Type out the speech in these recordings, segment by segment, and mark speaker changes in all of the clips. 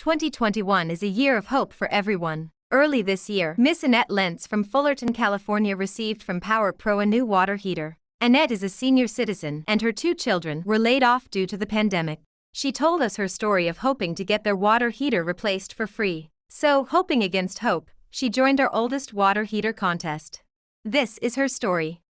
Speaker 1: 2021 is a year of hope for everyone. Early this year, Miss Annette Lentz from Fullerton, California received from Power Pro a new water heater. Annette is a senior citizen, and her 2 children were laid off due to the pandemic. She told us her story of hoping to get their water heater replaced for free. So, hoping against hope, she joined our oldest water heater contest. This is her story.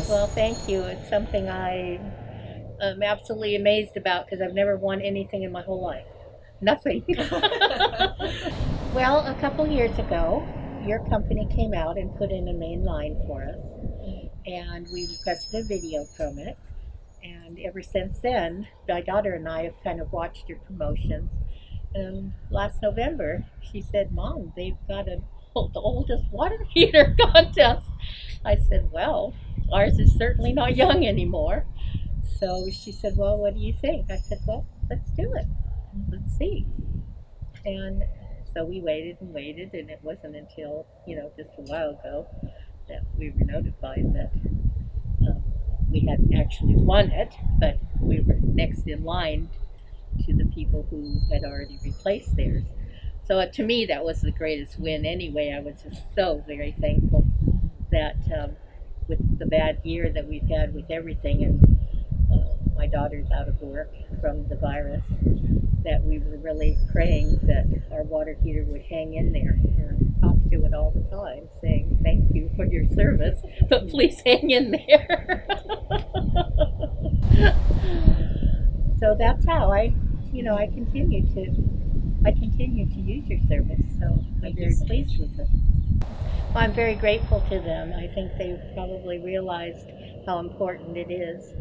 Speaker 2: Well, thank you. It's something I am absolutely amazed about because I've never won anything in my whole life. Nothing. Well, a couple years ago, your company came out and put in a main line for us, and we requested a video from it. And ever since then, my daughter and I have kind of watched your promotions. And last November, she said, "Mom, they've got the oldest water heater contest." I said, "Well, ours is certainly not young anymore." So she said, "Well, what do you think?" I said, "Well, let's do it. Let's see." And so we waited and waited, and it wasn't until, just a while ago that we were notified that we hadn't actually won it, but we were next in line to the people who had already replaced theirs. So to me, that was the greatest win anyway. I was just so very thankful that with the bad year that we've had with everything, and my daughter's out of work from the virus, that we were really praying that our water heater would hang in there. And I talk to it all the time, saying thank you for your service, but please hang in there. So that's how I continue to use your service. So I'm very pleased with it. Well, I'm very grateful to them. I think they've probably realized how important it is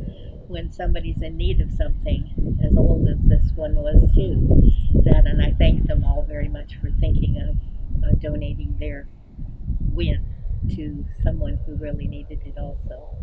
Speaker 2: when somebody's in need of something, as old as this one was too. And I thank them all very much for thinking of donating their win to someone who really needed it also.